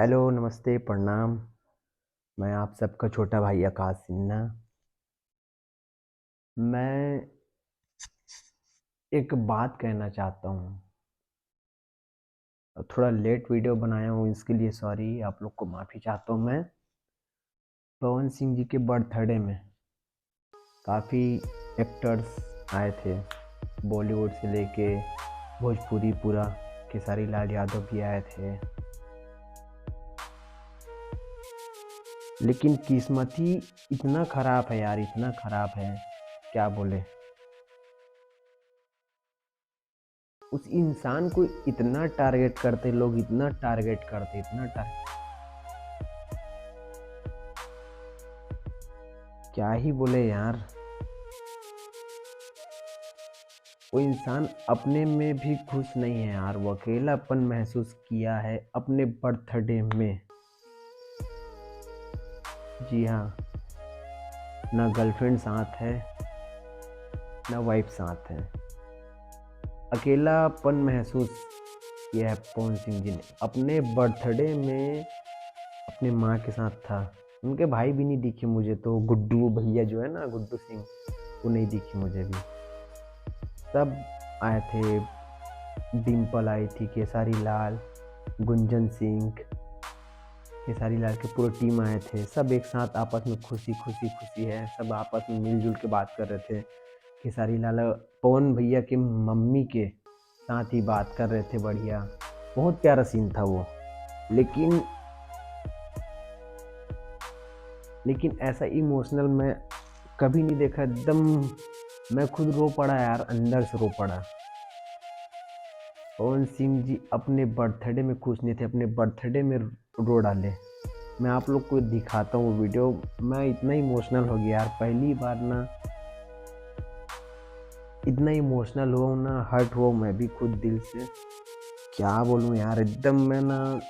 Hello, नमस्ते, प्रणाम। मैं आप सबका छोटा भाई आकाश सिन्हा। मैं एक बात कहना चाहता हूँ। थोड़ा लेट वीडियो बनाया हूँ, इसके लिए सॉरी, आप लोग को माफ़ी चाहता हूँ मैं। पवन सिंह जी के बर्थडे में काफ़ी एक्टर्स आए थे, बॉलीवुड से लेके भोजपुरी पूरा। खेसारी लाल यादव भी आए थे, लेकिन किस्मत ही इतना ख़राब है यार, इतना ख़राब है, क्या बोले। उस इंसान को इतना टारगेट करते लोग, इतना टारगेट करते, क्या ही बोले यार। वो इंसान अपने में भी खुश नहीं है यार, वो अकेलापन महसूस किया है अपने बर्थडे में। जी हाँ, ना गर्लफ्रेंड साथ है, ना वाइफ साथ है। अकेलापन महसूस किया है पवन सिंह जी ने अपने बर्थडे में। अपने माँ के साथ था, उनके भाई भी नहीं दिखे मुझे तो। गुड्डू भैया जो है ना, गुड्डू सिंह, वो नहीं दिखे मुझे भी। सब आए थे, डिम्पल आई थी, खेसारी लाल, गुंजन सिंह, खेसारी लाल के पूरे टीम आए थे। सब एक साथ आपस में खुशी खुशी खुशी है, सब आपस में मिलजुल के बात कर रहे थे। खेसारी लाल पवन भैया के मम्मी के साथ ही बात कर रहे थे, बढ़िया, बहुत प्यारा सीन था वो। लेकिन लेकिन ऐसा इमोशनल मैं कभी नहीं देखा। एकदम मैं खुद रो पड़ा यार, अंदर से रो पड़ा। पवन सिंह जी अपने बर्थडे में खुश नहीं थे, अपने बर्थडे में रो डाले। मैं आप लोग को दिखाता हूँ वीडियो। मैं इतना इमोशनल हो गया यार, पहली बार ना इतना इमोशनल हुआ ना, हर्ट हुआ मैं भी खुद दिल से। क्या बोलूँ यार, एकदम मैं ना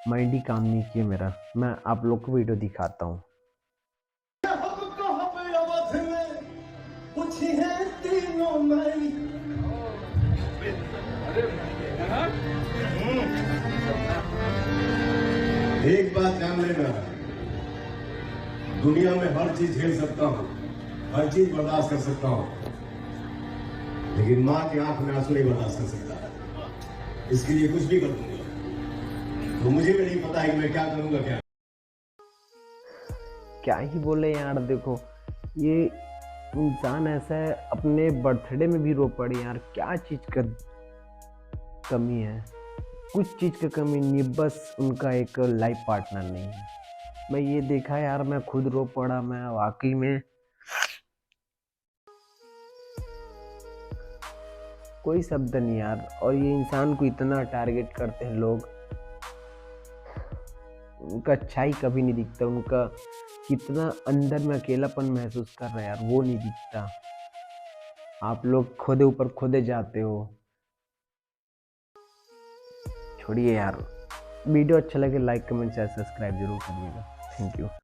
माइंड ही काम नहीं किया मेरा। मैं आप लोग को वीडियो दिखाता हूँ। एक बात जान लेना, दुनिया में हर चीज झेल सकता हूँ, हर चीज बर्दाश्त कर सकता हूँ, लेकिन माँ की आंख में आंसू नहीं बर्दाश्त कर सकता। इसके लिए कुछ भी कर दूंगा। तो मुझे भी नहीं पता है कि मैं क्या करूंगा क्या ही बोले यार, देखो ये इंसान ऐसा है, अपने बर्थडे में भी रो पड़े यार। क्या चीज़ का कमी है? कुछ चीज़ का कमी नहीं, बस उनका एक लाइफ पार्टनर नहीं है। मैं ये देखा यार, मैं खुद रो पड़ा। मैं वाकई में कोई शब्द नहीं यार। और ये इंसान को इतना टारगेट करते हैं लोग, उनका अच्छाई कभी नहीं दिखता, उनका कितना अंदर में अकेलापन महसूस कर रहे हैं यार, वो नहीं दिखता। आप लोग खुदे ऊपर खुदे जाते हो। छोड़िए यार, वीडियो अच्छा लगे लाइक कमेंट शेयर सब्सक्राइब जरूर करिएगा। Thank you.